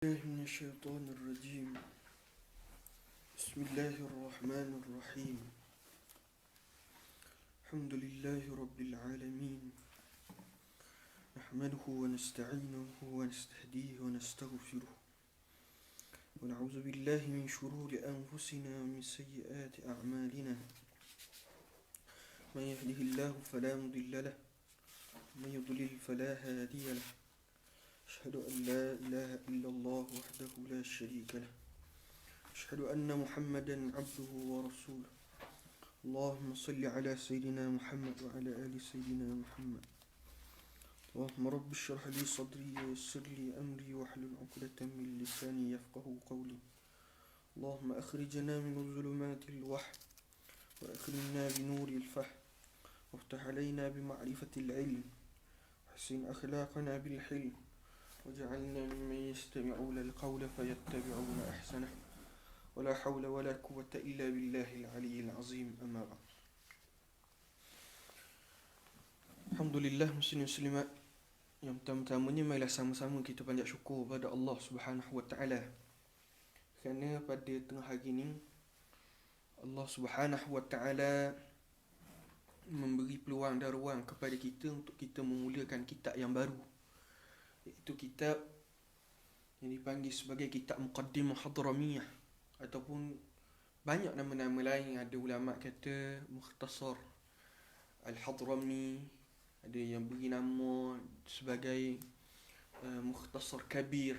الله من الشيطان الرجيم. بسم الله الرحمن الرحيم. الحمد لله رب العالمين، نحمده ونستعينه ونستهديه ونستغفره، ونعوذ بالله من شرور أنفسنا ومن سيئات أعمالنا. من يهده الله فلا مضل له، ومن يضلل فلا هادي له. أشهد أن لا إله إلا الله وحده لا شريك له، أشهد أن محمدا عبده ورسوله. اللهم صل على سيدنا محمد وعلى آل سيدنا محمد. اللهم رب اشرح لي صدري ويسر لي أمري واحلل عقدة من لساني يفقه قولي. اللهم أخرجنا من ظلمات الوحي وأكرمنا بنور الفهم، وافتح علينا بمعرفة العلم، واحسن أخلاقنا بالحلم، وجعلنا ممن يستمعون القول فيتبعون أحسنه. ولا حول ولا قوة إلا بالله العلي العظيم. أما بعد. Alhamdulillah, muslim muslimat yang pertama-tamanya marilah sama-sama kita panjat syukur pada Allah Subhanahu wa taala, kerana pada tengah hari ini Allah Subhanahu wa taala memberi peluang dan ruang kepada kita untuk kita memulakan kitab yang baru, iaitu kitab yang dipanggil sebagai kitab Muqaddimah Hadramiyah, ataupun banyak nama-nama lain. Ada ulama kata Mukhtasar Al-Hadrami, ada yang beri nama sebagai Mukhtasar Kabir.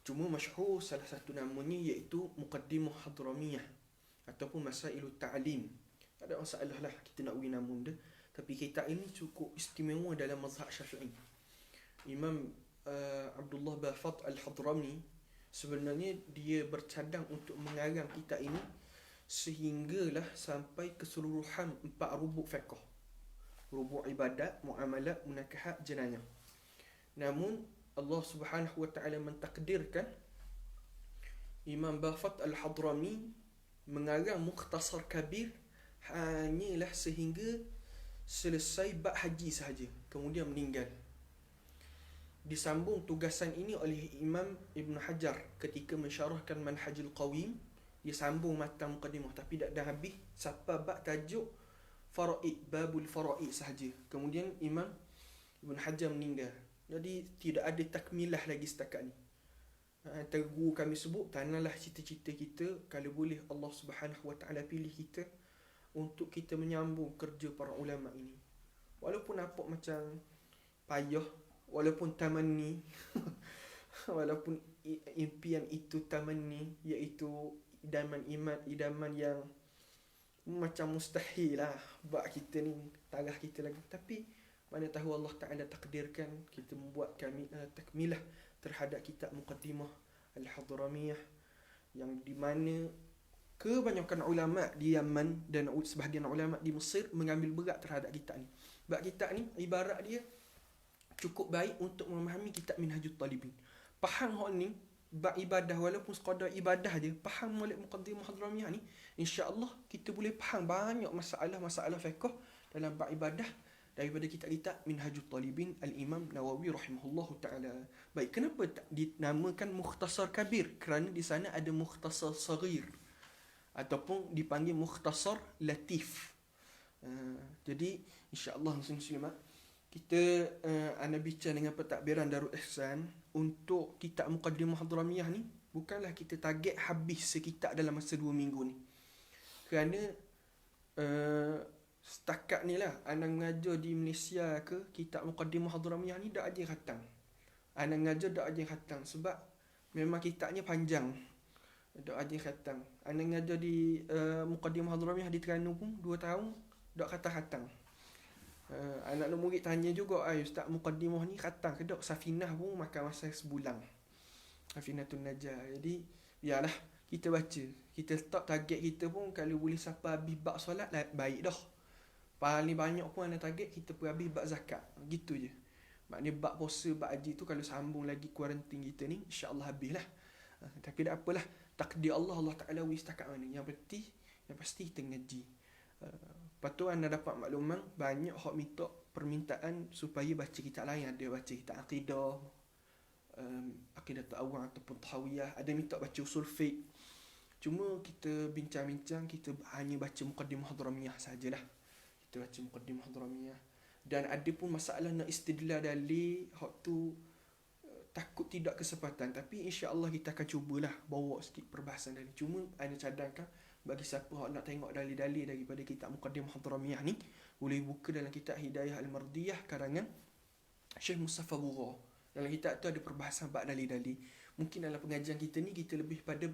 Cuma masyhur salah satu namanya iaitu Muqaddimah Hadramiyah ataupun Masailut Ta'lim. Tak ada masalah lah kita nak beri nama dia, tapi kitab ini cukup istimewa dalam mazhab Syafi'i. Imam Abdullah Bafat Al-Hadrami sebenarnya dia bercadang untuk mengarang kitab ini sehinggalah sampai keseluruhan 4 rubuk fiqh: rubuk ibadat, muamalat, munakahat, jenayah. Namun Allah Subhanahu wa taala mentakdirkan Imam Bafat Al-Hadrami mengarang Mukhtasar Kabir hanyalah sehingga selesai bab haji sahaja, kemudian meninggal. Disambung tugasan ini oleh Imam Ibn Hajar ketika mensyarahkan Manhajul Qawim. Dia sambung matan Muqaddimah tapi dah habis sampai bab tajuk Faraid, Babul Faraid sahaja. Kemudian Imam Ibn Hajar meninggal. Jadi tidak ada takmilah lagi setakat ni. Antara guru kami sebut, tanahlah cita-cita kita kalau boleh Allah Subhanahu wa taala pilih kita untuk kita menyambung kerja para ulama ini. Walaupun nampak macam payah, walaupun tamanni walaupun impian itu tamanni, iaitu idaman yang macam mustahil lah buat kita ni, tarah kita lagi. Tapi mana tahu Allah Ta'ala takdirkan kita membuat takmilah terhadap kitab Muqaddimah Al-Hadramiyah, yang di mana kebanyakan ulama di Yaman dan sebahagian ulama di Mesir mengambil berat terhadap kitab ni. Sebab kitab ni ibarat dia cukup baik untuk memahami kitab Minhajul Talibin. Faham hal ni bab ibadah, walaupun sekadar ibadah je, faham molek Muqaddimah Hadramiyah ni, insya-Allah kita boleh faham banyak masalah-masalah fiqh dalam bab ibadah daripada kitab-kitab Minhajul Talibin Al-Imam Nawawi rahimahullahu taala. Baik, kenapa dinamakan Mukhtasar Kabir? Kerana di sana ada Mukhtasar Saghir ataupun dipanggil Mukhtasar Latif. Jadi insya-Allah muslimat, kita ana bincang dengan pentadbiran Darul Ihsan untuk kitab Muqaddimah Hadramiyah ni, bukanlah kita target habis sekitab dalam masa 2 minggu ni. Kerana setakat ni lah ana mengajar di Malaysia ke, kitab Muqaddimah Hadramiyah ni dak ada khatam. Ana mengajar dak ada khatam sebab memang kitabnya panjang. Dak ada khatam. Ana mengajar di Muqaddimah Hadramiyah di Terengganu pun 2 tahun dak khatam. Anak murid tanya juga, Ustaz, Muqaddimah ni khatam ke tak? Safinah pun makan masa sebulan, Safinatun Najah. Jadi biarlah kita baca. Kita letak target kita pun kalau boleh sampai habis bab solat baik dah. Paling banyak pun ana target kita pun habis bab zakat. Gitu je. Maknanya bab puasa, bab haji tu kalau sambung lagi kuarantin kita ni, insya-Allah habislah. Tapi tak apalah, takdir Allah Taala wis setakat mana. Yang pasti kita ngaji. Lepas tu anda dapat makluman banyak hak minta permintaan supaya baca kitab lain. Ada baca kitab akidah, Aqidah Ta'awun ataupun Tahawiyah, ada minta baca usul fiqh. Cuma kita bincang-bincang, kita hanya baca Muqaddimah Hadramiyah sajalah. Kita baca Muqaddimah Hadramiyah. Dan ada pun masalah nak istidlal dalil, hak tu takut tidak kesempatan. Tapi insya-Allah kita akan cubalah bawa sikit perbahasan dalil. Cuma ana cadangkan bagi siapa hak nak tengok dalil-dalil daripada kitab Muqaddimah Hadramiyah ni, boleh buka dalam kitab Hidayah Al-Mardiyah karangan Syekh Mustafa Bura. Dalam kitab tu ada perbahasan bab dalil-dalil. Mungkin dalam pengajian kita ni kita lebih pada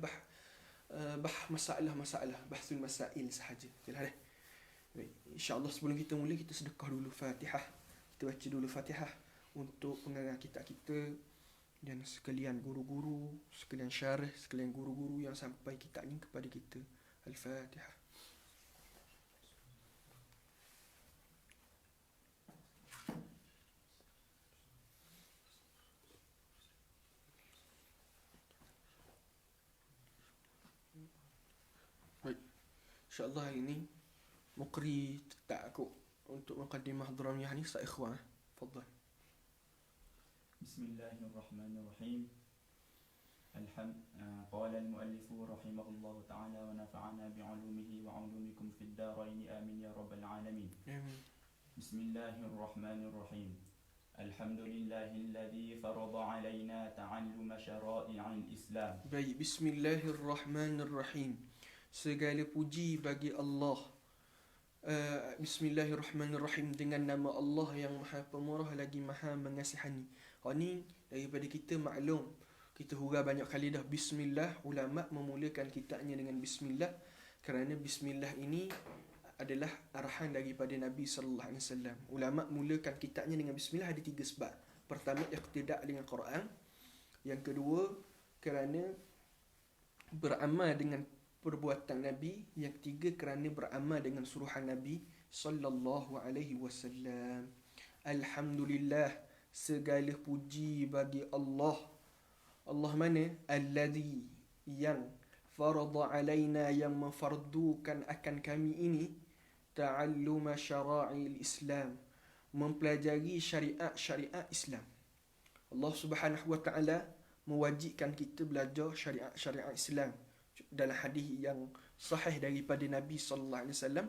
masalah-masalah, bahsul masail sahaja. Jelah dah. Baik, insya-Allah sebelum kita mula kita sedekah dulu Fatihah. Kita baca dulu Fatihah untuk pengarang kitab kita dan sekalian guru-guru, sekalian syarah, sekalian guru-guru yang sampai kitab ni kepada kita. Al-Fatihah. Baik. Insya-Allah hari ni Muqri tak aku untuk Muqaddimah Hadramiyah ni sa ikhwan. Tafadhal. Bismillahirrahmanirrahim. قال المؤلف رحمه الله تعالى ونفعنا بعلومه وعلومكم في الدارين آمين يا رب العالمين. Amin. بسم الله الرحمن الرحيم. الحمد لله الذي فرض علينا تعلم شرائع الإسلام. Baik, bismillahirrahmanirrahim. Segala puji bagi Allah. Bismillahirrahmanirrahim, dengan nama Allah yang Maha Pemurah lagi Maha Mengasihani. Ni daripada kita maklum, kita hurah banyak kali dah bismillah. Ulama memulakan kitabnya dengan bismillah kerana bismillah ini adalah arahan daripada Nabi sallallahu alaihi wasallam. Ulama mulakan kitabnya dengan bismillah ada 3 sebab. Pertama, iqtida' dengan Quran. Yang kedua, kerana beramal dengan perbuatan Nabi. Yang ketiga, kerana beramal dengan suruhan Nabi sallallahu alaihi wasallam. Alhamdulillah, segala puji bagi Allah. Allah mana? Alladhi, yang farada alaina, yang memfardukan akan kami ini ta'alluma syara'il Islam, mempelajari syariat Islam. Allah Subhanahu wa taala mewajibkan kita belajar syariat Islam. Dalam hadis yang sahih daripada Nabi sallallahu alaihi wasallam,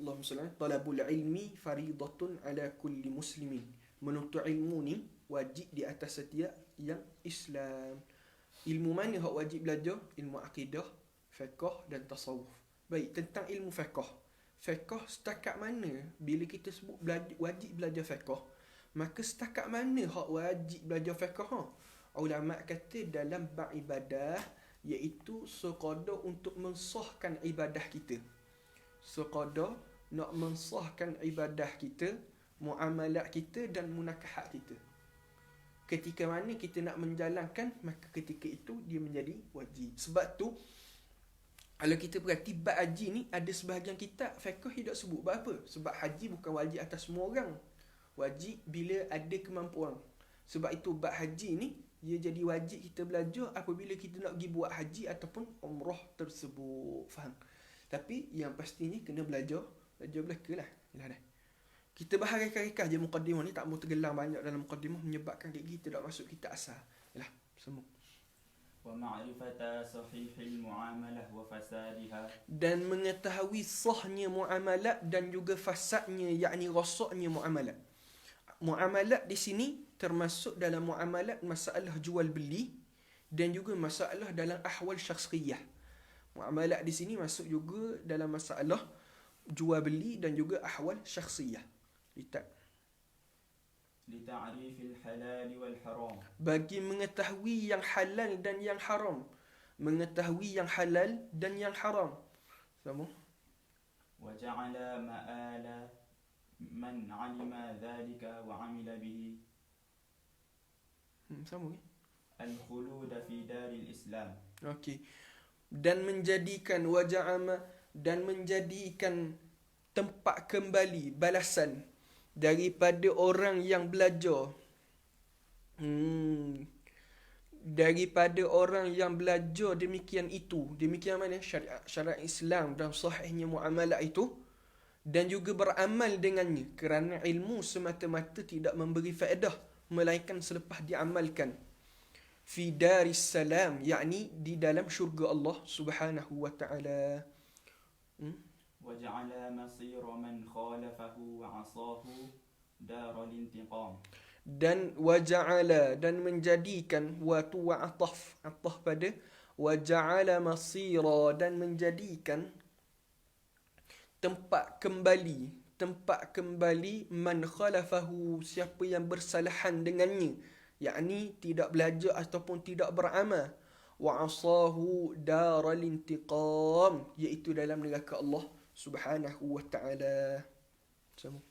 Allahumma salli ala talabul ilmi faridatun ala kulli muslimin. Menuntut ilmu ni wajib di atas setiap yang Islam. Ilmu mana hak wajib belajar? Ilmu akidah, fiqh dan tasawuf. Baik, tentang ilmu fiqh. Fiqh setakat mana bila kita sebut wajib belajar fiqh, maka setakat mana hak wajib belajar fiqh? Ulama kata dalam bab ibadah, iaitu sekadar untuk mensahkan ibadah kita. Sekadar nak mensahkan ibadah kita, muamalat kita dan munakahat kita. Ketika mana kita nak menjalankan, maka ketika itu dia menjadi wajib. Sebab tu kalau kita perhati bab haji ni, ada sebahagian kitab fiqh tidak sebut bab apa. Sebab haji bukan wajib atas semua orang. Wajib bila ada kemampuan. Sebab itu bab haji ni ia jadi wajib kita belajar apabila kita nak pergi buat haji ataupun umrah tersebut. Faham? Tapi yang pastinya kena belajar belaka lah. Yalah dah. Kita bahas reka-reka je muqaddimah ni, tak mau tergelam banyak dalam muqaddimah menyebabkan kita tak masuk kitab asal. Yalah, semua. Wa ma'rifata sahihil muamalah wa fasadha. Dan mengetahui sahnya muamalat dan juga fasadnya, yakni rosaknya muamalat. Muamalat di sini termasuk dalam muamalat masalah jual beli dan juga masalah dalam ahwal syakhsiyah. Muamalat di sini masuk juga dalam masalah jual beli dan juga ahwal syakhsiyah. Lita'rifil halal wal haram. Bagi mengetahui yang halal dan yang haram. Mengetahui yang halal dan yang haram. Sama? Wa ja'ala ma'ala man 'alima dhalika wa 'amila bihi. Sama ke? Al-khulud fi daril Islam. Okey. Dan menjadikan waja'ama, dan menjadikan tempat kembali balasan daripada orang yang belajar. Daripada orang yang belajar demikian itu. Demikian mana? Syariat Islam dan sahihnya muamalah itu. Dan juga beramal dengannya. Kerana ilmu semata-mata tidak memberi faedah melainkan selepas diamalkan. Fi daris salam, yakni di dalam syurga Allah Subhanahu wa taala. وجعل مصير من خالفه وعصاه دار الانتقام. Dan waja'ala, dan menjadikan, wa tu wa ataf pada waja'ala masira, dan menjadikan tempat kembali man khalafahu, siapa yang bersalahan dengannya, yakni tidak belajar ataupun tidak beramal, wa asahu daral intiqam, iaitu dalam neraka Allah Subhanahu wa taala. Sama.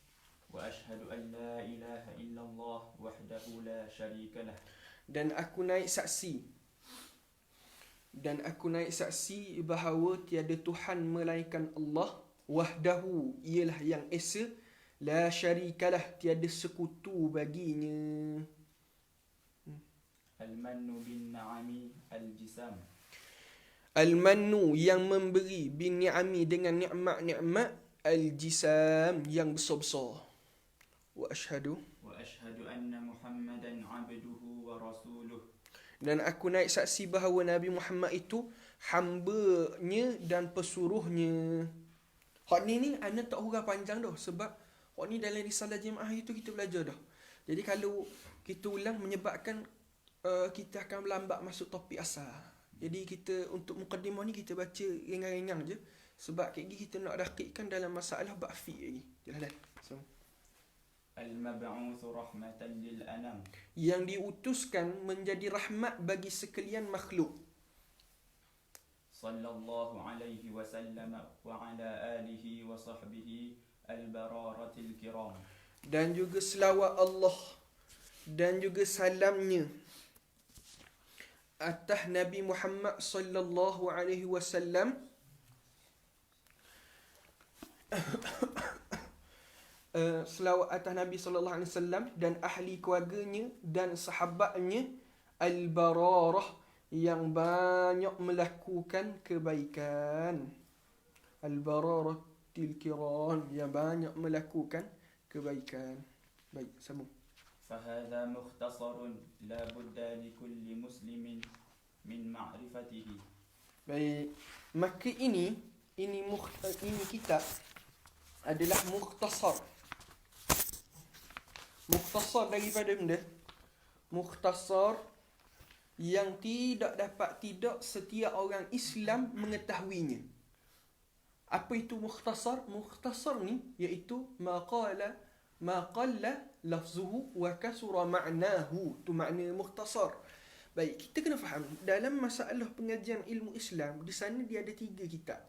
وأشهد أن لا إله إلا الله وحده لا شريك له. Dan aku naik saksi bahawa tiada Tuhan melainkan Allah, wahdahu, ialah yang esa, la syarikalah, tiada sekutu baginya. المن بالنعم الجسام. Al-mannu, yang memberi, bin ni'ami, dengan nikmat-nikmat, al-jisam, yang besar-besar. Wa ashhadu, وأشهد أن محمدا عبده ورسوله. dan aku naik saksi bahawa Nabi Muhammad itu hamba-Nya dan pesuruhnya. Hak ni ana tak hurah panjang dah, sebab hak ni dalam risalah jemaah itu kita belajar dah. Jadi kalau kita ulang menyebabkan kita akan melambat masuk topik asal. Jadi kita untuk mukaddimah ni kita baca ringan-ringan je, sebab kayak gini kita nak dakikkan dalam masalah bab fiqh lagi. Jalan. So, المبعوث رحمة للأنام. yang diutuskan menjadi rahmat bagi sekalian makhluk. صلى الله عليه وسلم وعلى آله وصحبه البرارة الكرام. Dan juga selawat Allah dan juga salamnya atas Nabi Muhammad sallallahu alaihi wasallam, selawat atas Nabi sallallahu alaihi wasallam dan ahli keluarganya dan sahabatnya al-bararah, yang banyak melakukan kebaikan. Al-bararatil kiram, yang banyak melakukan kebaikan. Baik, sambung. فهذا مختصر لا بد لكل مسلم من معرفته. Baik, maka ini kitab adalah mukhtasar. Mukhtasar daripada benda. Mukhtasar yang tidak setiap orang Islam mengetahuinya. Apa itu mukhtasar? Mukhtasar ni iaitu maqalla lafzuhu wa kasura ma'nahu. Tu makna mukhtasar. Baik, kita kena faham dalam masalah pengajian ilmu Islam, di sana dia ada 3 kitab.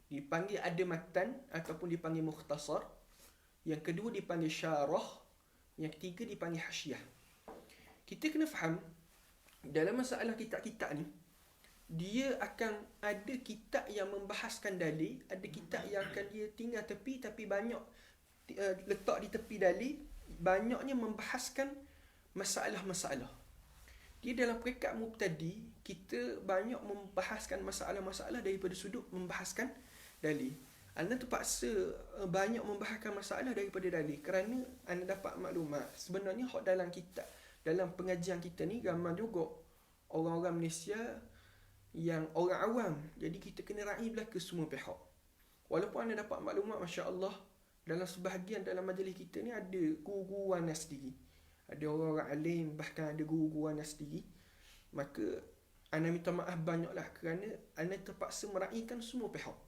Dipanggil ada matan ataupun dipanggil mukhtasar. Yang kedua dipanggil syarah. Yang ketiga dipanggil hasyiah. Kita kena faham dalam masalah kitab-kitab ni, dia akan ada kitab yang membahaskan dalil, ada kitab yang akan dia tinggal tepi tapi banyak letak di tepi dalil, banyaknya membahaskan masalah-masalah. Dia dalam peringkat mubtadi, kita banyak membahaskan masalah-masalah daripada sudut membahaskan dalil. Anda terpaksa banyak membahaskan masalah daripada dalil kerana anda dapat maklumat. Sebenarnya hak dalam kitab, dalam pengajian kita ni ramai juga orang-orang Malaysia yang orang awam. Jadi kita kena raih belaka semua pihak. Walaupun anda dapat maklumat, masya-Allah, dalam sebahagian dalam majlis kita ni ada guru-guru anda sendiri. Ada orang-orang alim, bahkan ada guru-guru anda sendiri. Maka anda minta maaf banyaklah kerana anda terpaksa meraihkan semua pihak.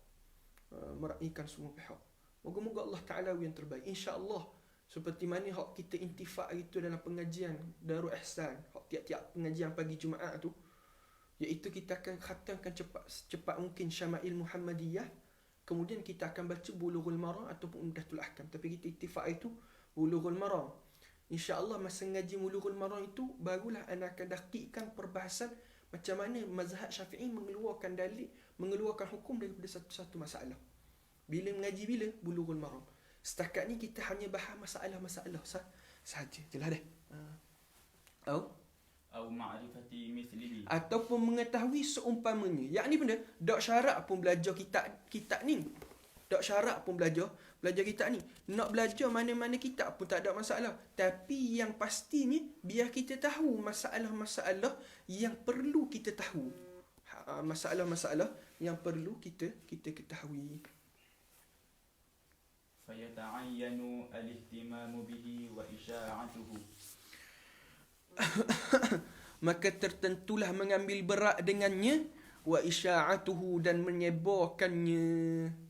Moga-moga Allah Ta'ala yang terbaik. InsyaAllah seperti mana hak kita intifak itu dalam pengajian Darul Ihsan, hak tiap-tiap pengajian pagi Jumaat tu, iaitu kita akan khatamkan cepat mungkin Syama'il Muhammadiyah, kemudian kita akan baca Bulughul Maram ataupun Umdatul Ahkam. Tapi kita intifak itu Bulughul Maram. InsyaAllah masa ngaji Bulughul Maram itu barulah anda akan dakikkan perbahasan macam mana mazhab Syafi'i mengeluarkan dalil, mengeluarkan hukum daripada satu-satu masalah. Bila mengaji Bulughul Maram. Setakat ni kita hanya bahas masalah-masalah sahaja. Jelas dah. أو معرفة مثله. Ataupun mengetahui seumpamanya. Yang ni benda, tak syarat pun belajar kitab ni. Tak syarat pun belajar belajar kitab ni. Nak belajar mana-mana kitab pun tak ada masalah. Tapi yang pastinya, biar kita tahu masalah-masalah yang perlu kita tahu. Masalah-masalah yang perlu kita ketahui. فيتعين الاهتمام به وإشاعته. Maka tertentulah mengambil berat dengannya, wa isya'atuhu, dan menyebarkannya.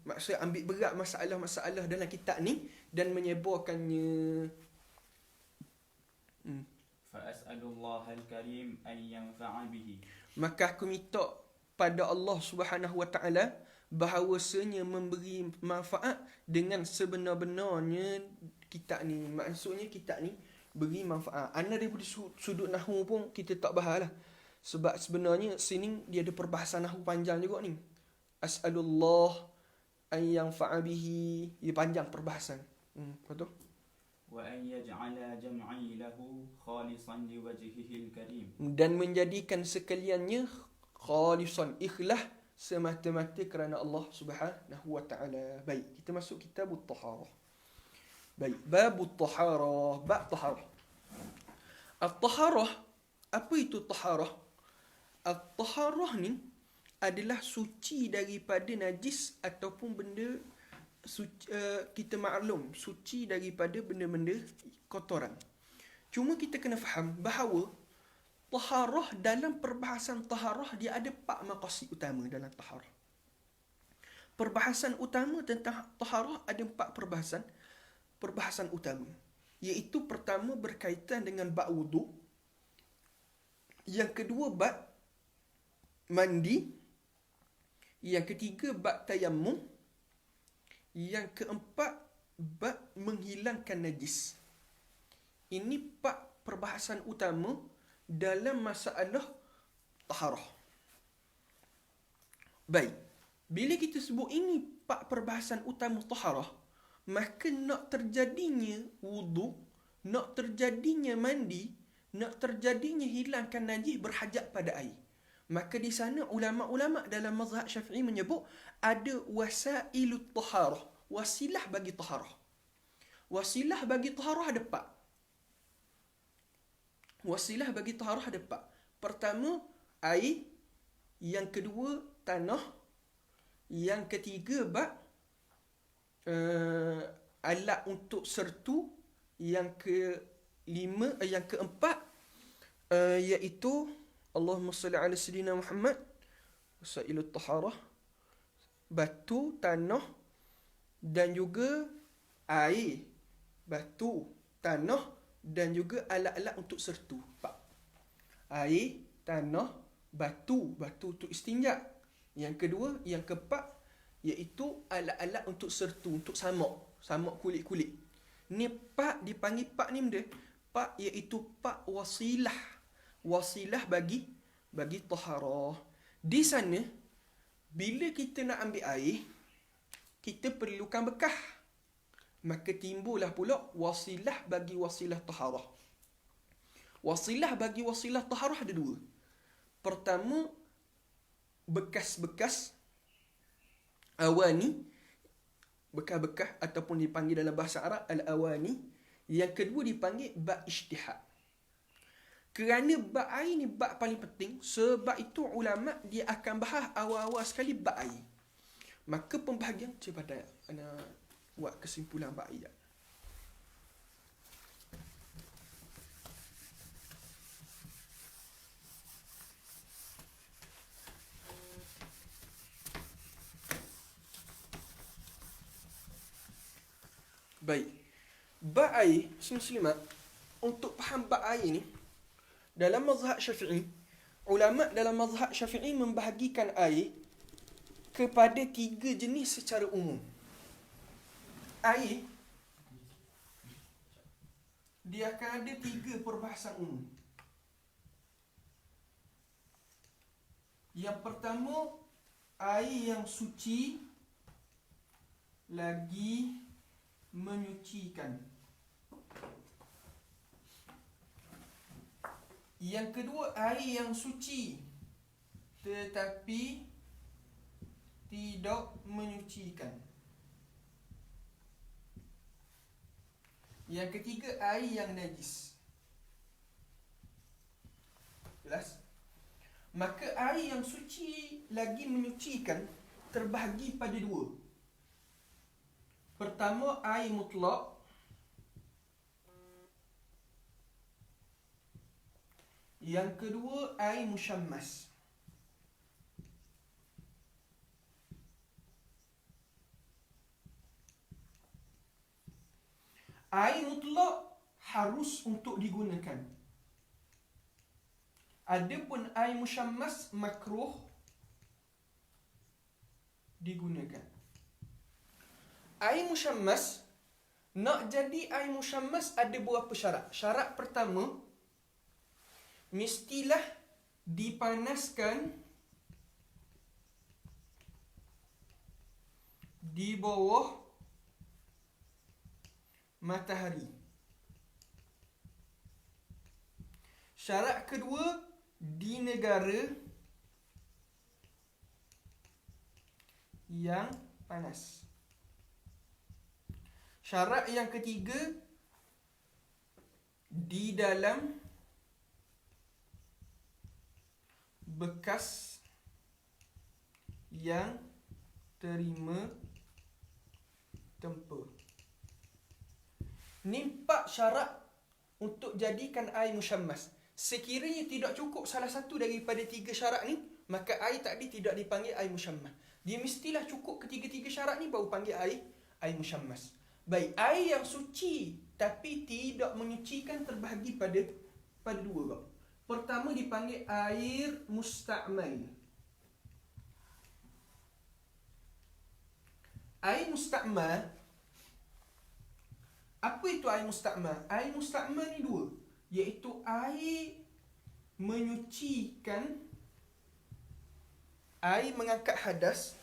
Maksud ambil berat masalah-masalah dalam kitab ni dan menyebarkannya. فأسأل الله الكريم أن ينفع به. Maka aku minta pada Allah Subhanahu wa taala bahawasanya memberi manfaat dengan sebenar-benarnya kitab ni. Maksudnya kitab ni beri manfaat. Ana daripada sudut nahwu pun kita tak bahas lah. Sebab sebenarnya sini dia ada perbahasan nahwu panjang juga ni. As'alullah an yanfa'a bihi. Dia panjang perbahasan. Lepas tu? وأن يجعل جمعي له خالصا لوجهه الكريم. Dan menjadikan sekaliannya khalisan, ikhlas semata-mata kerana Allah Subhanahu wa taala. Baik, kita masuk kitabut taharah. Baik, babut taharah, bab taharah. At-taharah, apa itu taharah? At-taharah ni adalah suci daripada najis ataupun benda suci, kita maklum suci daripada benda-benda kotoran. Cuma kita kena faham bahawa taharah, dalam perbahasan taharah dia ada 4 maqasid utama dalam taharah. Perbahasan utama tentang taharah ada 4 perbahasan utama. Iaitu pertama berkaitan dengan bab wudu. Yang kedua bab mandi. Yang ketiga bab tayammum. Yang keempat bab menghilangkan najis. Ini 4 perbahasan utama dalam masalah taharah. Baik, bila kita sebut ini 4 perbahasan utama taharah, maka nak terjadinya wudu, nak terjadinya mandi, nak terjadinya hilangkan najis berhajat pada air. Maka di sana ulama-ulama dalam mazhab Syafi'i menyebut ada wasailut taharah, wasilah bagi taharah. Wasilah bagi taharah ada 4. Wasilah bagi taharah ada 4. Pertama, air. Yang kedua, tanah. Yang ketiga, alat untuk sertu. Yang keempat, iaitu Allahumma salli ala sayyidina Muhammad, wasailut taharah, batu, tanah dan juga air, batu, tanah dan juga alat-alat untuk sertu. 4. Air, tanah, batu untuk istinja. Yang kedua, yang keempat iaitu alat-alat untuk sertu, untuk samak kulit-kulit. Ni 4 dipanggil 4 ni benda. 4 iaitu 4 wasilah. Wasilah bagi taharah. Di sana bila kita nak ambil air, kita perlukan bekah. Maka timbullah pula wasilah bagi wasilah taharah. Wasilah bagi wasilah taharah ada 2. Pertama, bekas-bekas awani, bekas-bekas ataupun dipanggil dalam bahasa Arab al-awani. Yang kedua dipanggil bab ijtihad. Kerana bab air ni bab paling penting, sebab itu ulama dia akan bahas awal-awal sekali bab air. Maka pembahagian cepat ana buat kesimpulan bab air. Baik. Bab air, muslimat, untuk faham bab air ni, dalam mazhab Syafi'i, ulama dalam mazhab Syafi'i membahagikan air kepada 3 jenis secara umum. Air dia akan ada 3 perbahasan umum. Yang pertama, air yang suci lagi menyucikan. Yang kedua, air yang suci tetapi tidak menyucikan. Yang ketiga, air yang najis. Jelas? Maka air yang suci lagi menyucikan terbahagi pada dua. Pertama, air mutlak. Yang kedua, air musyammas. Air mutlak harus untuk digunakan. Adapun air musyammas makruh digunakan. Air musyammas, nak jadi air musyammas ada beberapa syarat. Syarat pertama, mestilah dipanaskan di bawah matahari. Syarat kedua, di negara yang panas. Syarat yang ketiga, di dalam bekas yang terima tempa. Ni 4 syarat untuk jadikan air musyammas. Sekiranya tidak cukup salah satu daripada 3 syarat ni, maka air tadi tidak dipanggil air musyammas. Dia mestilah cukup ketiga-tiga syarat ni baru panggil air musyammas. Baik, air yang suci tapi tidak menyucikan terbahagi pada dua. Pertama dipanggil air musta'mal. Air musta'mal, apa itu air musta'mal? Air musta'mal ni dua, iaitu air menyucikan, air mengangkat hadas.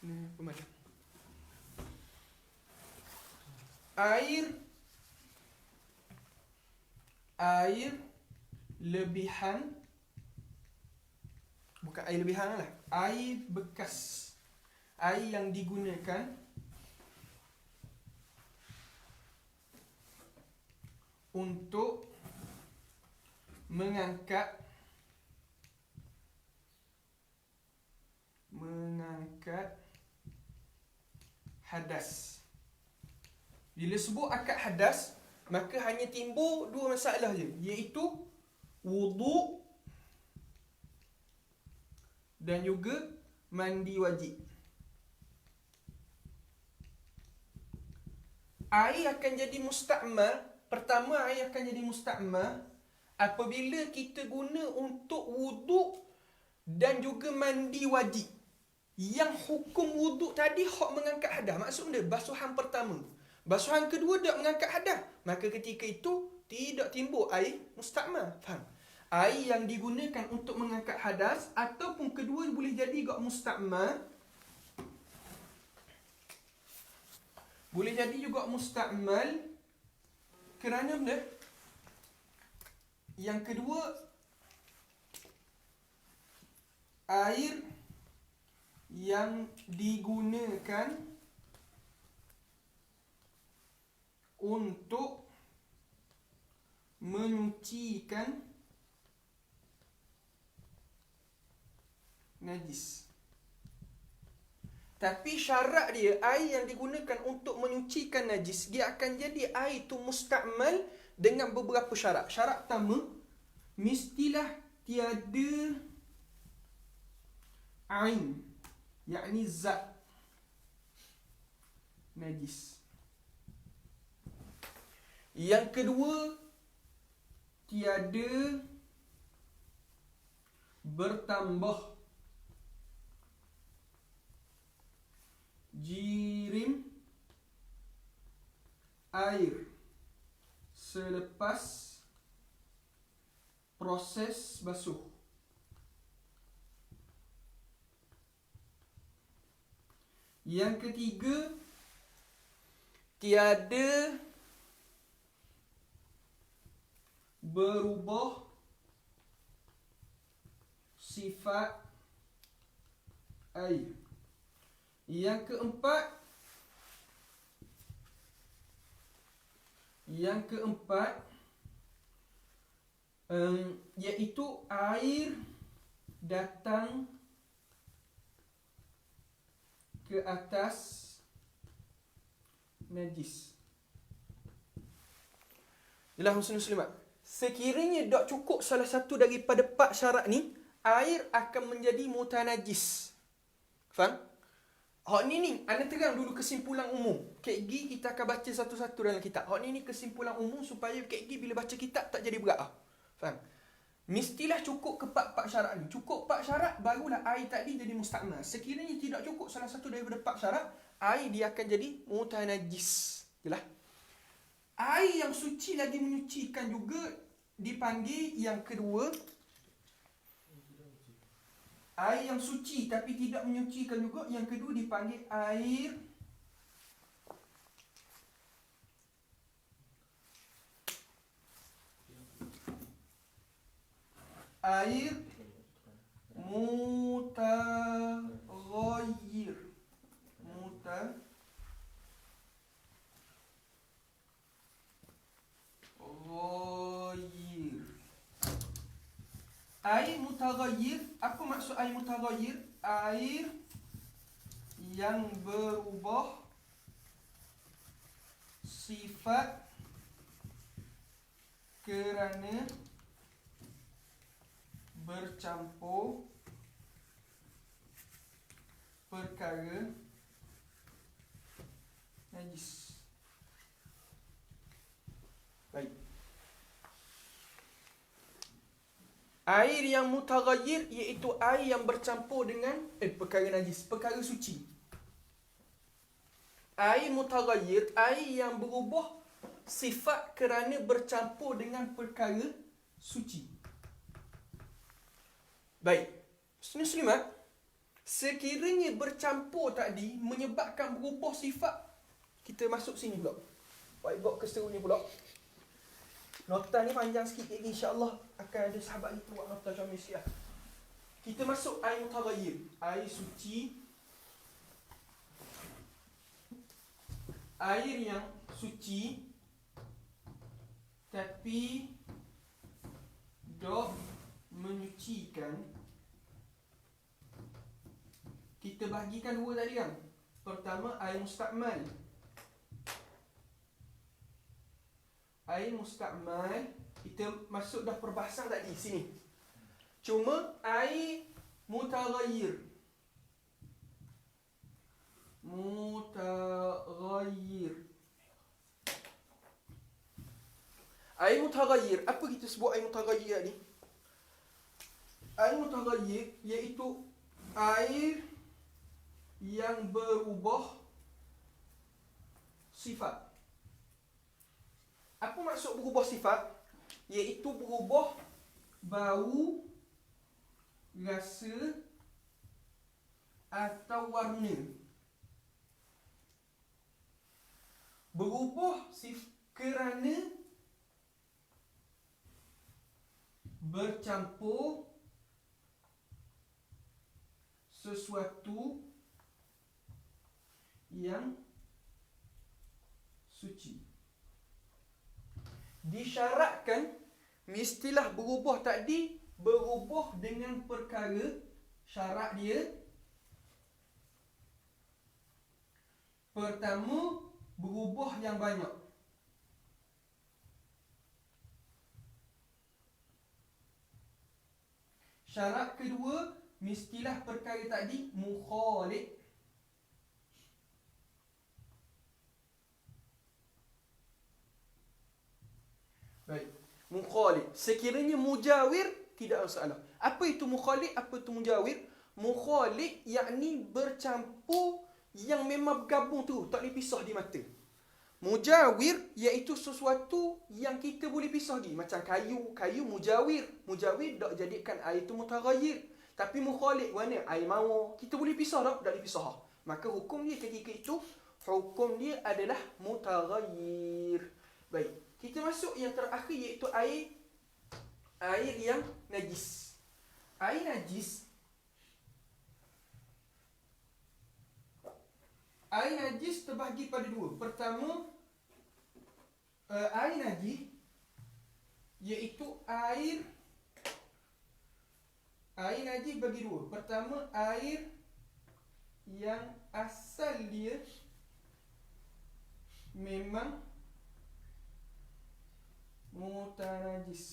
Pemadam. Air lebihan, bukan air lebihan lah, air bekas, air yang digunakan untuk mengangkat hadas. Bila sebut angkat hadas, maka hanya timbul dua masalah je, iaitu wuduk dan juga mandi wajib. Air akan jadi musta'mal. Pertama, air akan jadi musta'mal apabila kita guna untuk wuduk dan juga mandi wajib. Yang hukum wuduk tadi hak mengangkat hadas. Maksudnya basuhan pertama. Basuhan kedua tak mengangkat hadas. Maka ketika itu tidak timbul air musta'mal. Faham? Air yang digunakan untuk mengangkat hadas ataupun kedua boleh jadi juga musta'mal. Boleh jadi juga musta'mal kerana benda yang kedua, air yang digunakan untuk menyucikan najis. Tapi syarat dia, air yang digunakan untuk menyucikan najis, dia akan jadi air itu musta'mal dengan beberapa syarat. Syarat pertama, mestilah tiada ain, yakni zat najis. Yang kedua, tiada bertambah jirim air selepas proses basuh. Yang ketiga, tiada berubah sifat air. Yang keempat, Yang keempat, iaitu air datang ke atas najis. Jelas muslimat. Sekiranya tak cukup salah satu daripada 4 syarat ni, air akan menjadi mutanajis. Faham? Hak ni anda terang dulu kesimpulan umum. KG kita akan baca satu-satu dalam kitab. Hak ni kesimpulan umum supaya KG bila baca kitab tak jadi berat. Faham? Mestilah cukup ke 4 syarat ni. Cukup 4 syarat barulah air tadi jadi mustakmal. Sekiranya tidak cukup salah satu daripada 4 syarat, air dia akan jadi mutanajis. Jelas? Air yang suci lagi menyucikan juga dipanggil yang kedua. Air yang suci tapi tidak menyucikan juga, yang kedua dipanggil air mutaghayyir. Air mutaghayyir, apa maksud air mutaghayyir? Air yang berubah sifat kerana bercampur perkara najis. Baik. Air yang mutaghayyir iaitu air yang bercampur dengan perkara najis, perkara suci. Air mutaghayyir, air yang berubah sifat kerana bercampur dengan perkara suci. Baik. Muslimat, sekiranya bercampur tadi menyebabkan berubah sifat, kita masuk sini pula. Whiteboard keserunya pula. Nota ni panjang sikit lagi, insya-Allah akan ada sahabat kita buat nota macam ni sikit. Kita masuk air mutaghayyir, air suci. Air yang suci tapi tak menyucikan. Kita bahagikan dua tadi kan. Pertama air mustakmal. Air mustakmal, kita masuk dah perbahasan tadi sini. Cuma air mutaghayyir. Air mutaghayyir, apa kita sebut air mutaghayyir ni? Air mutaghayyir iaitu air yang berubah sifat. Apa maksud berubah sifat? Iaitu berubah bau, rasa atau warna. Berubah kerana bercampur sesuatu yang suci. Disyaratkan mestilah berubah tadi berubah dengan perkara. Syarat dia pertama berubah yang banyak. Syarat kedua mestilah perkara tadi mukhalif. Baik. Mukhalif. Sekiranya mujawir, tidak masalah. Apa itu mukhalif? Apa itu mujawir? Mukhalif yakni bercampur yang memang bergabung tu, tak boleh pisah di mata. Mujawir iaitu sesuatu yang kita boleh pisah di. Macam kayu mujawir. Mujawir tak jadikan air itu mutaghayyir. Tapi mukhalif mana? Air mawar. Kita boleh pisah tak? Tak boleh pisah. Maka hukum dia ketika itu, hukum dia adalah mutaghayyir. Baik. Kita masuk yang terakhir iaitu air yang najis. Air najis terbahagi pada dua. Pertama, air najis iaitu air najis bagi dua. Pertama, air yang asal dia memang mutanajis.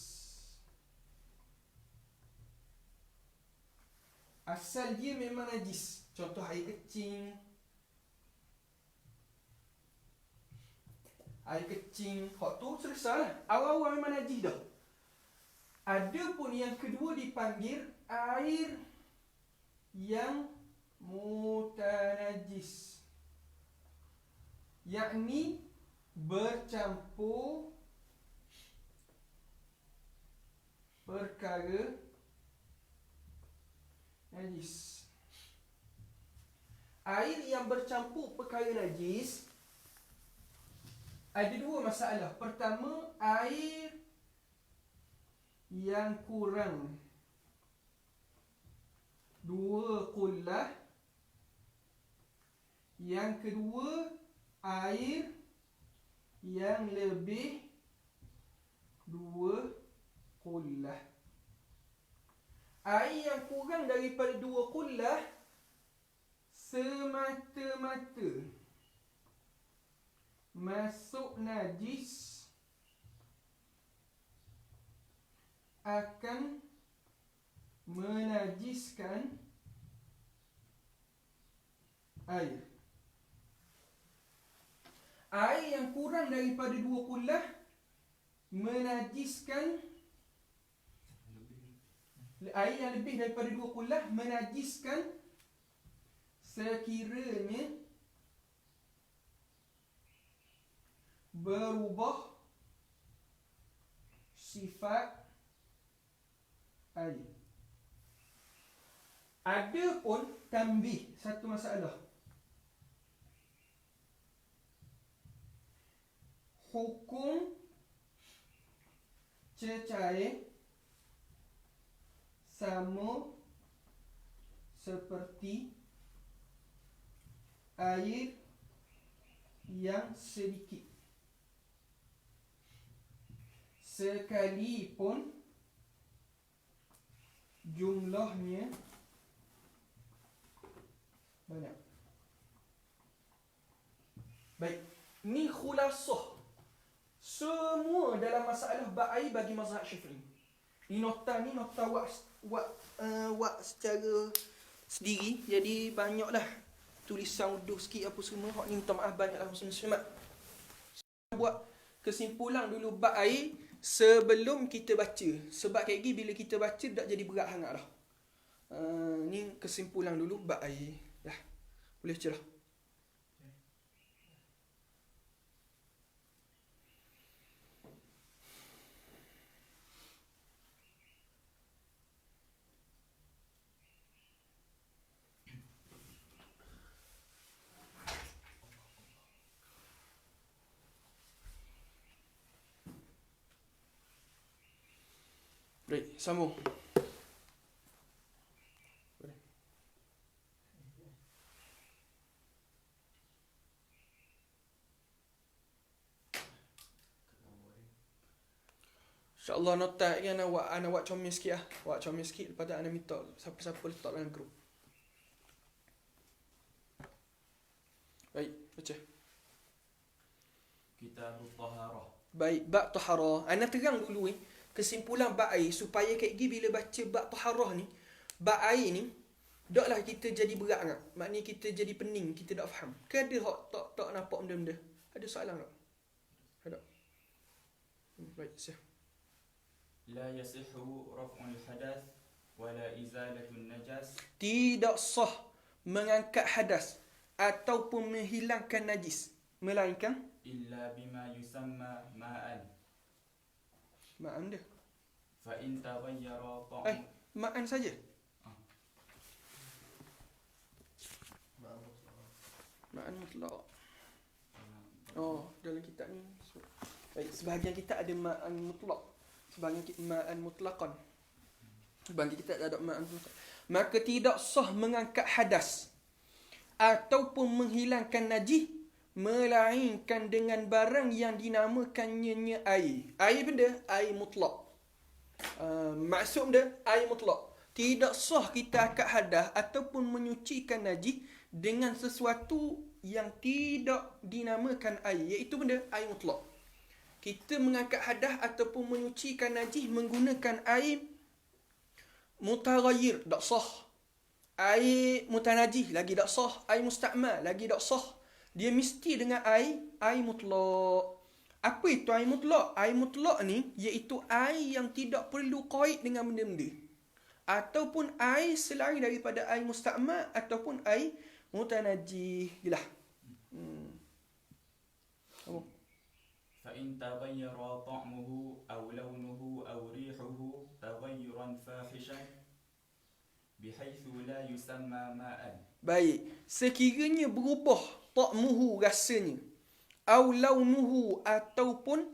Asal dia memang najis. Contoh air kecing. Hak tu selesai lah. Awal-awal memang najis dah. Ada pun yang kedua dipanggil air yang mutanajis, yakni bercampur perkara najis. Air yang bercampur perkara najis ada dua masalah. Pertama, air yang kurang 2 qullah. Yang kedua, air yang lebih 2 qullah. Air yang kurang daripada 2 qullah semata-mata masuk najis akan menajiskan air. Air yang kurang daripada 2 qullah menajiskan, air yang lebih daripada 2 qullah menajiskan sekiranya berubah sifat air. Ada pun tambih satu masalah. Hukum cecair sama seperti air yang sedikit, sekalipun jumlahnya banyak. Baik, ni khulasah semua dalam masalah bab air bagi mazhab Syafi'i. Ni nota wak secara sendiri, jadi banyaklah tulisan uduh sikit apa semua. Hak ni minta maaf banyaklah muslimat. Buat kesimpulan dulu bab air sebelum kita baca. Sebab kayak gini bila kita baca tak jadi berat sangat dah. Ni kesimpulan dulu bab air. Dah. Boleh baca dah. Baik, sambung. InsyaAllah nota kan ana buat comel sikit lah. Buat comel sikit, lepas tu ana minta siapa-siapa letak dalam grup. Baik, baca. Kitabut Taharah. Baik, bab taharah. Ana terang dulu kesimpulan bab air supaya kayak gini bila baca bab taharah ni, bab air ni taklah kita jadi berat sangat. Maknanya kita jadi pening, kita tak faham. Ke ada hak tak nampak benda-benda? Ada soalan tak? Ada. Baik, siap. La yasihhu raf'ul hadath wala izalatul najas. Tidak sah mengangkat hadas ataupun menghilangkan najis, melainkan illa bima yusamma ma'an. Ma'an dia. Fa in taghayyara ta'am. Ma'an saja. Ma'an mutlaq. Oh, dalam kitab ni. Baik, sebahagian kitab ada ma'an mutlaq. Sebahagian ma'an mutlaqan. Sebahagian kitab tak ada ma'an mutlaq. Maka tidak sah mengangkat hadas ataupun menghilangkan najis melainkan dengan barang yang dinamakannya air. Air benda? Air mutlak. Maksud dia air mutlak. Tidak sah kita akad hadas ataupun menyucikan najis dengan sesuatu yang tidak dinamakan air, iaitu benda air mutlak. Kita mengangkat hadas ataupun menyucikan najis menggunakan air mutaghayyir, tak sah. Air mutanajih lagi tak sah. Air musta'mal lagi tak sah. Dia mesti dengan air mutlak. Apa itu air mutlak? Air mutlak ni iaitu air yang tidak perlu qaid dengan benda-benda. Ataupun air selain daripada air musta'mal ataupun air mutanajih. Jelah. Oh. فإن تغير طعمه أو لونه أو ريحه تغيرا فاحشا بحيث لا يسمى ماء. Baik, sekiranya berubah ta'muhu rasanya, au launuhu ataupun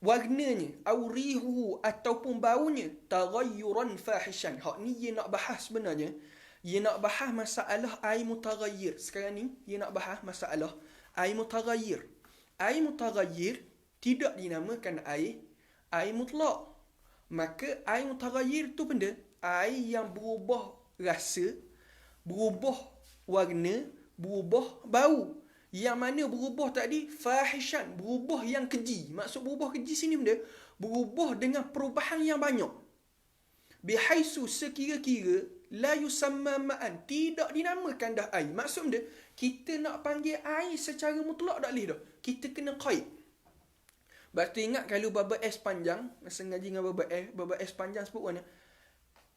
warnanya, au rihuhu ataupun baunya, taghayyuran fahishan. Hak ni dia nak bahas sebenarnya. Dia nak bahas masalah air mutaghayyir. Sekarang ni dia nak bahas masalah air mutaghayyir. Air mutaghayyir tidak dinamakan air mutlak. Maka air mutaghayyir tu benda air yang berubah rasa, berubah warna, berubah bau. Yang mana berubah tadi fahishan, berubah yang keji. Maksud berubah keji sini benda berubah dengan perubahan yang banyak. Bihaisu sekira-kira la yusamma ma'an, tidak dinamakan dah air. Maksud benda kita nak panggil air secara mutlak tak boleh dah. Kita kena qaid. Sebab tu ingat kalau baba S panjang, masa ngaji dengan baba S panjang sebut mana?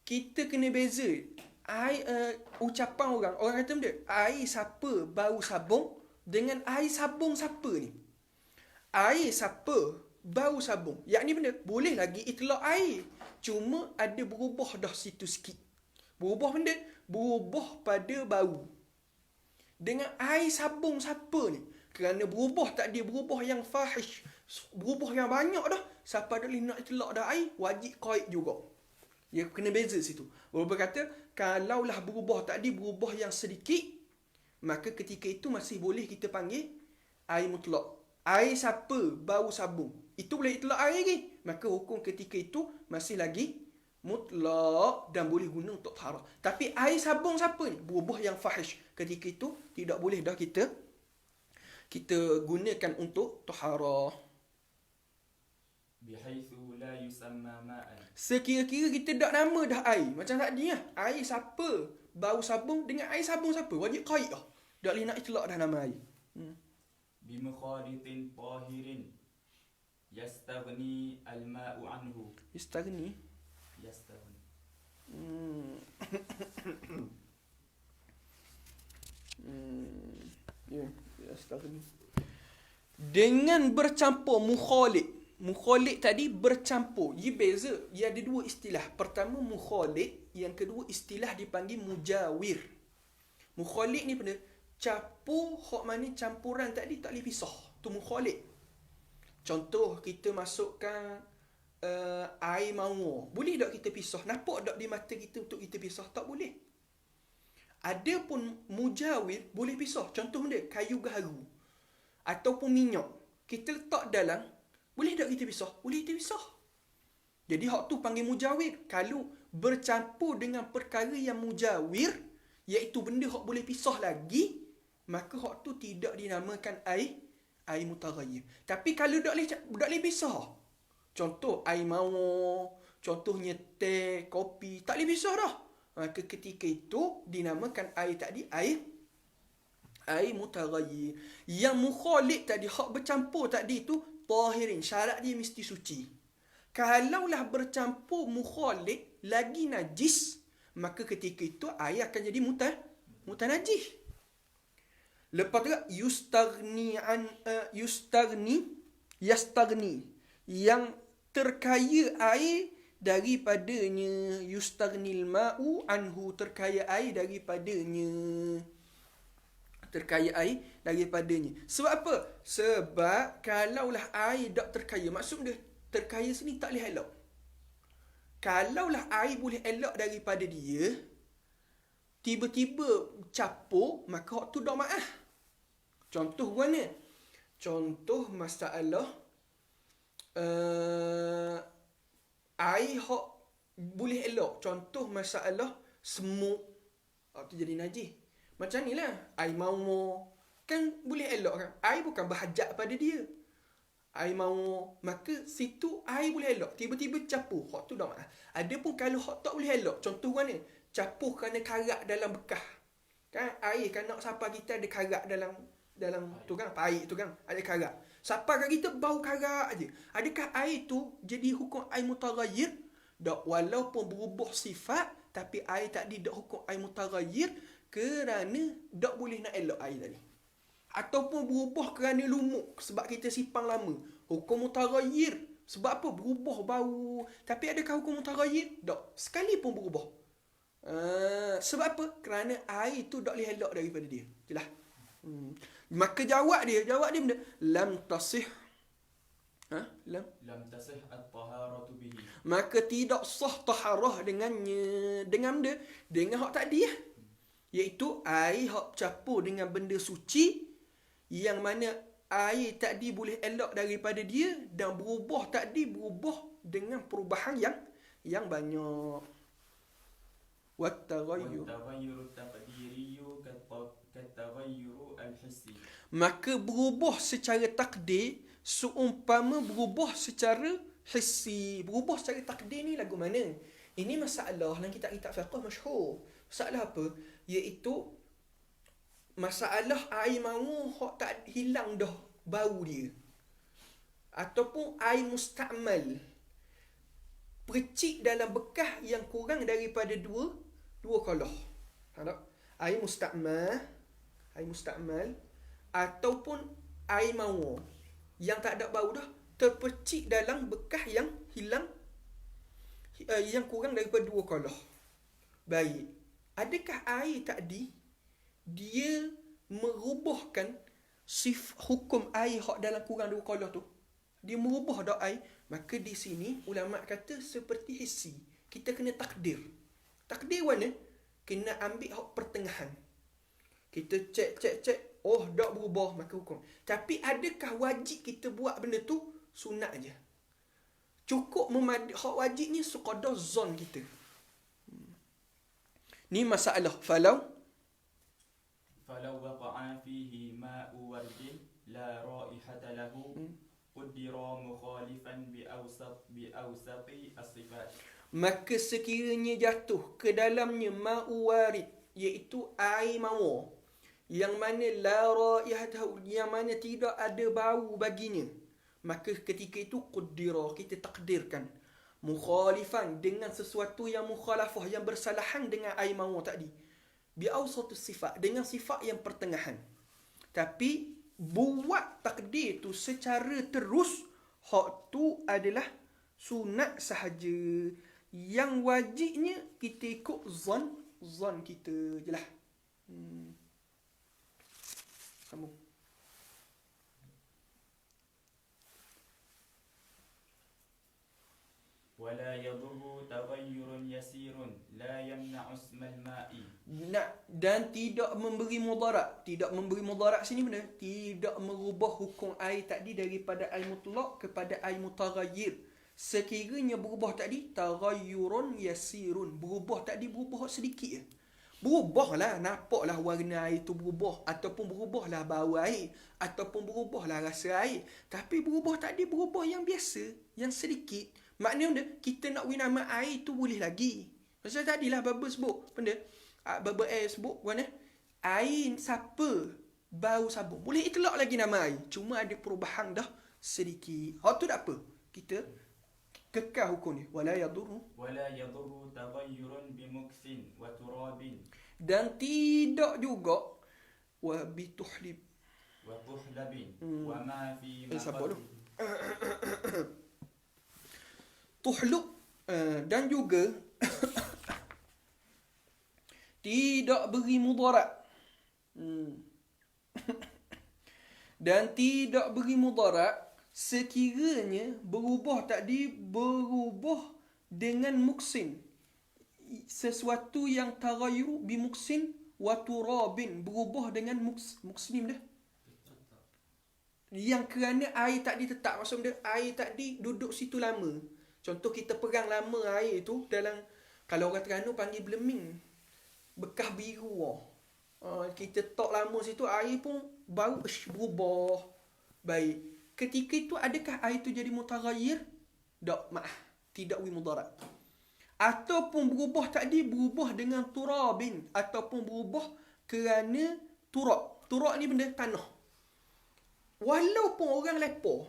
Kita kena beza ucapan orang. Orang kata benda, air siapa bau sabung dengan air sabung siapa ni. Air siapa bau sabung. Yang ni benda, boleh lagi itlak air. Cuma ada berubah dah situ sikit. Berubah benda, berubah pada bau. Dengan air sabung siapa ni. Kerana berubah tak dia berubah yang fahish. Berubah yang banyak dah. Siapa ada nak itlak dah air, wajib qaid juga. Dia kena beza situ. Baru berkata, kalaulah berubah tadi berubah yang sedikit, maka ketika itu masih boleh kita panggil air mutlak. Air siapa bau sabung, itu boleh itlak air lagi. Maka hukum ketika itu masih lagi mutlak dan boleh guna untuk taharah. Tapi air sabung siapa ni? Berubah yang fahish. Ketika itu tidak boleh dah kita gunakan untuk taharah. Bihaythu la yusamma ma'an. Sekira-kira kita tak nama dah air. Macam tadi lah. Air siapa bau sabung dengan air sabung siapa. Wajib qaid dah. Tak boleh nak itlak dah nama air. Bimukhalitin tahirin yastaghni al-ma'u anhu. Yastaghni. Yastaghni. Dengan bercampur mukhalid. Mukhalid tadi bercampur. Ia beza. Ia ada dua istilah. Pertama mukhalid, yang kedua istilah dipanggil mujawir. Mukhalid ni benda campur, hak mana campuran tadi tak boleh pisah. Tu mukhalid. Contoh kita masukkan air mawar. Boleh tak kita pisah? Nampak tak di mata kita untuk kita pisah? Tak boleh. Adapun mujawir boleh pisah. Contoh benda kayu gaharu ataupun minyak. Kita letak dalam, boleh tak kita pisah? Boleh kita pisah. Jadi hak tu panggil mujawir. Kalau bercampur dengan perkara yang mujawir, iaitu benda hak boleh pisah lagi, maka hak tu tidak dinamakan air mutaghayyir. Tapi kalau tak boleh pisah, contoh air mawar, contohnya teh, kopi, tak boleh pisah dah. Maka ketika itu dinamakan air tadi air mutaghayyir. Yang mukhalid tadi, hak bercampur tadi tu tahirin, syarat dia mesti suci. Kalaulah bercampur mukhalid lagi najis, maka ketika itu air akan jadi mutanajis. Lepas tu yastaghni, yang terkaya air daripadanya. Yustaghnil ma'u anhu, terkaya air daripadanya. Sebab apa? Sebab kalaulah air tak terkaya, maksud dia terkaya sini tak boleh elok. Kalaulah air boleh elok daripada dia, tiba-tiba capur, maka hak tu dak maaf. Contoh mana? Contoh masalah air hok boleh elok. Contoh masalah semut. Tu jadi najis. Macam ni lah. Air mawar. Kan boleh elok kan? Air bukan berhajat pada dia. Air mawar. Maka situ air boleh elok. Tiba-tiba capuh. Hak tu dah maaf. Ada pun kalau hak tak boleh elok. Contoh mana? Capuh kerana karat dalam bekas. Kan air kan nak sapa kita ada karat dalam tu kan. Air tu kan. Ada karat. Sapa kat kita bau karat aje. Adakah air tu jadi hukum air mutaghayyir? Tak, walaupun berubah sifat, tapi air tadi tak hukum air mutaghayyir kerana tak boleh nak elok air tadi. Ataupun berubah kerana lumuk sebab kita simpan lama. Hukum mutaghayyir. Sebab apa? Berubah bau. Tapi adakah hukum mutaghayyir? Tak. Sekali pun berubah. Sebab apa? Kerana air tu tak boleh elok daripada dia. Jelas? Maka jawab dia benda lam tasih. Lam tasih at-taharatu bihi. Maka tidak sah taharah dengannya. Dengan dia, dengan hak tadi lah. Iaitu air hak campur dengan benda suci, yang mana air tadi boleh elok daripada dia, dan berubah tadi berubah dengan perubahan yang banyak. Wattaghayyur taqdiriyu kataghayyur al-hissi. Maka berubah secara takdir seumpama berubah secara hissi. Berubah secara takdir ni lagu mana? Ini masalah dalam kitab-kitab fiqh masyhur. Masalah apa? Iaitu masalah air mawar hak tak hilang dah bau dia. Ataupun air musta'mal. Percik dalam bekas yang kurang daripada dua kalah. Tak? Air musta'mal ataupun air mawar yang tak ada bau dah terpercik dalam bekas yang hilang, yang kurang daripada dua kalah. Baik. Adakah air tadi dia merubahkan hukum air hak dalam kurang dua kalah tu? Dia merubah dak air? Maka di sini ulama kata seperti hissi. Kita kena takdir. Takdir mana? Kena ambil hak pertengahan. Kita cek. Oh, tak berubah, maka hukum. Tapi adakah wajib kita buat benda tu? Sunat aja. Cukup hak wajibnya sekadar zon kita. Ni masalah. Falau waqa'a fihi ma'u wardin la raihata lahu qaddira mukhalifan bi awsaqi as-sifat. Maka sekiranya jatuh ke dalamnya ma'u warid, iaitu air mawar, yang mana la raihatahu, yang mana tidak ada bau baginya, maka ketika itu qaddira, kita takdirkan mukhalifan, dengan sesuatu yang mukhalafah, yang bersalahan dengan air mawar tadi, bi awsatus sifat, dengan sifat yang pertengahan. Tapi buat takdir tu secara terus, hak tu adalah sunat sahaja. Yang wajibnya kita ikut zon kita je lah. Sambung. ولا يضر تغير يسير لا يمنع اسم الماء. Dan tidak memberi mudarat. Tidak memberi mudarat sini mana? Tidak merubah hukum air tadi daripada air mutlak kepada air mutaghayyir. Sekiranya berubah tadi taghayyurun yasirun, berubah tadi berubah sedikit je. Berubahlah, nampaklah warna air tu berubah, ataupun berubahlah bau air, ataupun berubahlah rasa air. Tapi berubah tadi berubah yang biasa, yang sedikit. Maknanya kita nak beri nama air tu boleh lagi. Macam tadilah Baba sebut. Benda Baba sebut mana? Air siapa? Bau sabun. Boleh itlak lagi nama air. Cuma ada perubahan dah sedikit. Hak tu tak apa. Kita kekal hukum ni. Wala yadurru taghayyurun bimuksin wa turabin. Dan tidak juga wa bituhlib. Wa tuhlabin. Wa ma fi tuhlub, dan juga tidak beri mudarat. Dan tidak beri mudarat sekiranya berubah tadi berubah dengan muksin, sesuatu yang taghayyur bi muksin wa turabin, berubah dengan muslim dah. yang kerana air tadi tetap. Maksudnya air tadi duduk situ lama. Contoh kita pegang lama air tu dalam, kalau orang Terengganu panggil beleming, bekas biru. Kita tok lama situ, air pun baru berubah. Baik. Ketika itu adakah air tu jadi mutaghayyir? Tak, maaf. Tidak mudarat. Ataupun berubah tadi, berubah dengan turabin. Ataupun berubah kerana turab. Turab ni benda tanah. Walaupun orang lepa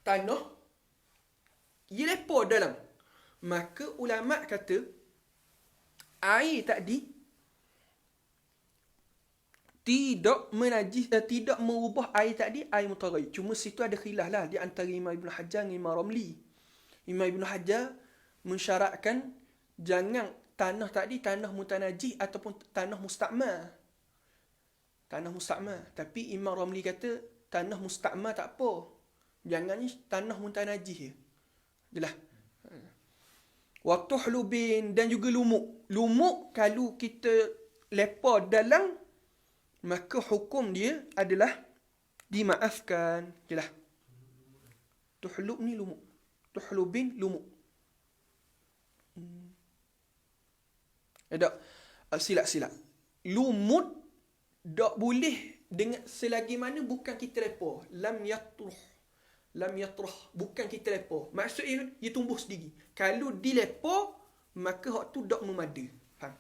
tanah, dia lepa dalam, maka ulama' kata air tadi tidak menajis, tidak merubah air tadi air mutaghayyir. Cuma situ ada khilaf lah di antara Imam Ibn Hajar dengan Imam Ramli. Imam Ibn Hajar mensyaratkan jangan tanah tadi tanah mutanajis ataupun tanah musta'mal. Tanah musta'mal. Tapi Imam Ramli kata tanah musta'mal tak apa. Jangannya tanah mutanajis je. Jelas. Wa tuhlubin, dan juga lumuk. Lumuk kalau kita lepa dalam, maka hukum dia adalah dimaafkan. Jelas. Tuhlub ni lumuk. Tuhlubin lumuk. Tak. Silap. Lumut tak boleh dengan selagi mana bukan kita lepa. Lam yatruh. Bukan kita lepa. Maksudnya dia tumbuh sendiri. Kalau dilepa, maka hak tu tak memada. Faham?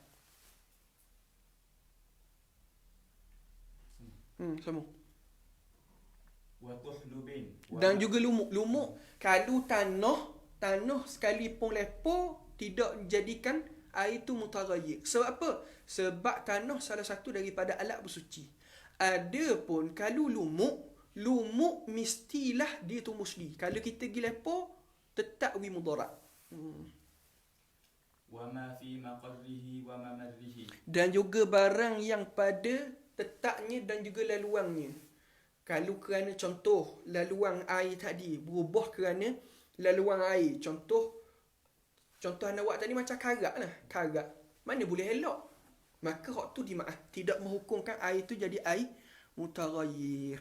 Sama. Dan juga lumuk. Lumuk, kalau tanah sekalipun lepa, tidak jadikan air itu mutaghayyir. Sebab apa? Sebab tanah salah satu daripada alat bersuci. Adapun kalau lumuk mestilah dia tumbuh sendiri. Kalau kita pergi lepa, tetap mudarat. Wama fi maqarrihi wa mamarrihi. Dan juga barang yang pada tetapnya dan juga laluannya. Kalau kerana contoh laluan air tadi berubah kerana laluan air. Contoh anda buat tadi macam karat lah. Karat. Mana boleh elok. Maka hak tu dimaaf. Tidak menghukumkan air tu jadi air mutaghayyir.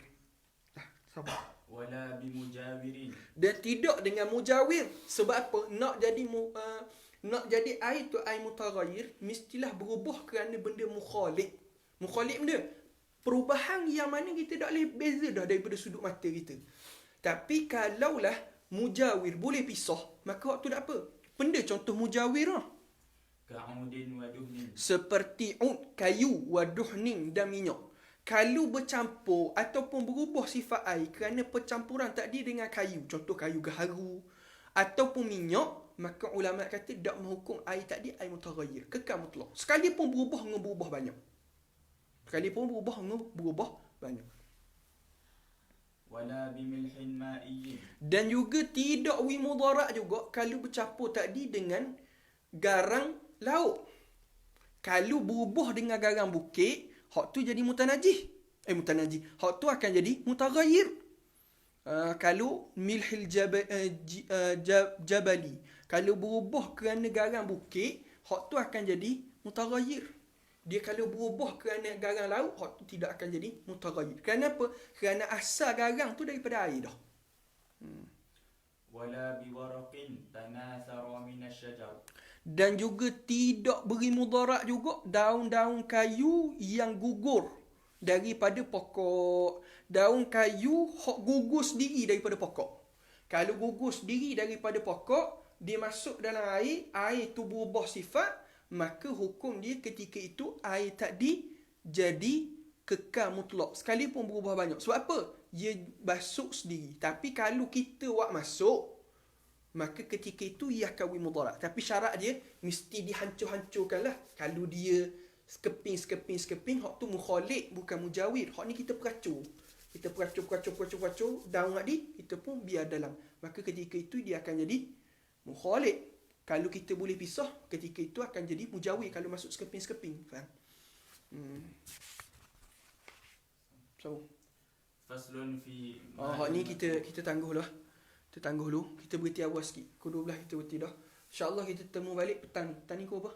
Sabar. Wala bimujawirin. Dan tidak dengan mujawir. Sebab apa? Nak jadi air tu air mutaghayyir, mestilah berubah kerana benda mukhalif. Mukhalif benda perubahan yang mana kita tak boleh beza dah daripada sudut mata kita. Tapi kalaulah mujawir boleh pisah, maka waktu tak apa. Benda contoh mujawir lah. Ka'udin wa duhnin. Seperti ud, kayu, wa duhnin dan minyak. Kalau bercampur ataupun berubah sifat air kerana percampuran tadi dengan kayu, contoh kayu gaharu ataupun minyak, maka ulama kata tak menghukum air tadi air mutaghayyir, kekal mutlak. Sekalipun berubah dengan berubah banyak. Wala bimilhin ma'iyyin. Dan juga tidak mudarat juga kalau bercampur tadi dengan garang laut. Kalau berubah dengan garang bukit, hak tu jadi mutanajis. Hak tu akan jadi mutaghayyir. Kalau milhil jabali, kalau berubah kerana garang bukit, hak tu akan jadi mutaghayyir. Dia kalau berubah kerana garang laut, hak tu tidak akan jadi mutaghayyir. Kerana apa? Kerana asal garang tu daripada air dah. Wala biwaraqin tanathara minasyajar. Dan juga tidak beri mudarat juga daun-daun kayu yang gugur daripada pokok. Daun kayu hok gugur sendiri daripada pokok. Kalau gugur sendiri daripada pokok, dia masuk dalam air tu berubah sifat, maka hukum dia ketika itu air tadi jadi kekal mutlak. Sekalipun berubah banyak. Sebab apa? Dia masuk sendiri. Tapi kalau kita buat masuk, maka ketika itu ia akan mudarat. Tapi syarat dia mesti dihancur-hancurkan lah. Kalau dia skeping, hak tu mukhalif, bukan mujawir. Hak ni kita peracur. Kita peracur, daun tadi, kita pun biar dalam. Maka ketika itu dia akan jadi mukhalif. Kalau kita boleh pisah, ketika itu akan jadi mujawir kalau masuk skeping. Faham? So. Faslun fi hak ni kita tangguh lah. Kita tangguh dulu. Kita berhenti awal sikit. Pukul 12 kita berhenti dah. InsyaAllah kita temu balik petang. Petang ni pukul apa?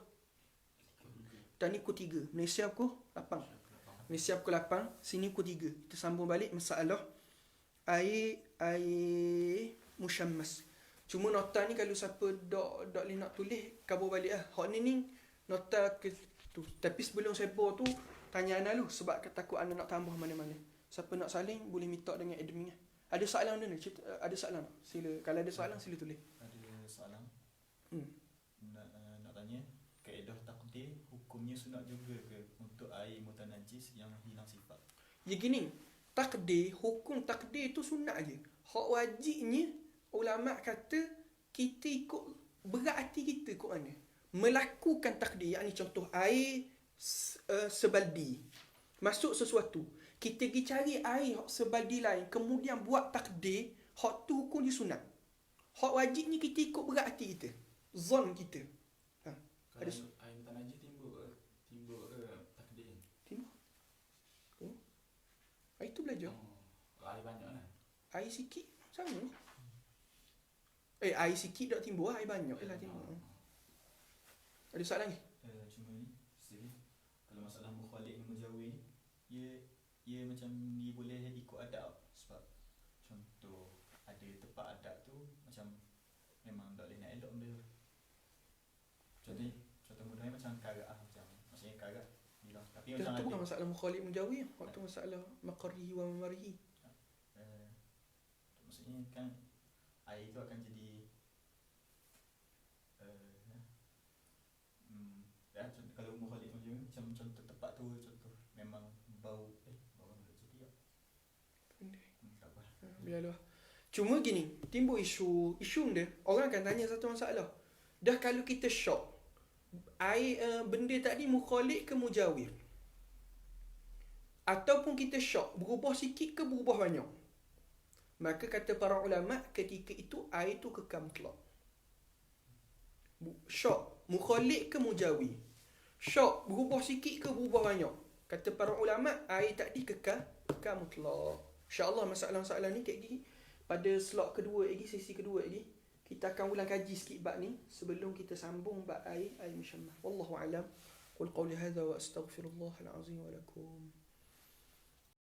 Petang ni pukul 3. Malaysia pukul 8. Malaysia pukul 8. Sini pukul 3. Kita sambung balik masalah air musyammas. Cuma nota ni kalau siapa dok boleh nak tulis kabur balik lah. Hak ni nota ke tu. Tapi sebelum sebar tu tanya Ana dulu sebab takut Ana nak tambah mana-mana. Siapa nak saling boleh minta dengan admin lah. Ada soalan mana? Ada soalan tak? Sila. Kalau ada soalan sila tulis. Ada soalan. Nak tanya, kaedah takdir hukumnya sunat juga ke untuk air mutanajis yang hilang sifat? Ya gini, hukum takdir tu sunat je. Hak wajibnya ulama kata kita ikut berat hati kita ikut mana? Melakukan takdir, yakni contoh air sebaldi. Masuk sesuatu. Kita pergi cari air sebaldi lain, kemudian buat takdir, hak tu hukum dia sunat. Hak wajibnya kita ikut berat hati kita. Zon kita. Kalau air mutanajis timbul takdir. Timbul. Air tu belajar. Air banyak lah. Air sikit sama. Air sikit tak timbul, air banyak lah timbul. Ada soalan lagi? Cuma ni sedikit. Kalau masalah mukhalif dan mujawir ni, ia macam dia boleh ikut adab. Sebab contoh ada tempat adab tu macam memang tak boleh nak elok benda tu. Contoh mudahnya macam karat macam maksudnya karat bilang tapi macam itu bukan masalah mukhalif mujawir, waktu masalah maqarrihi wa mamarihi. Maksudnya kan air tu akan jadi kalau mukhalif macam contoh tempat tu contoh memang bau tak jadi tak apa. Biarlah. Cuma gini, timbul isu dia, orang akan tanya satu masalah. Dah kalau kita syok, air benda tadi mukhalif ke mujawir? Ataupun kita syok, berubah sikit ke berubah banyak? Maka kata para ulama, ketika itu air tu kekal mutlak. Syok, mukhalif ke mujawir? Syok, berubah sikit ke berubah banyak? Kata para ulama, air tadi kekal mutlak. InsyaAllah masalah-masalah ni pada slot kedua lagi, sesi kedua lagi, kita akan ulang kaji sikit bab ni sebelum kita sambung bab air musyammah. Wallahu a'lam. Qul qawli hadha wa astaghfirullah al-azim wa lakum.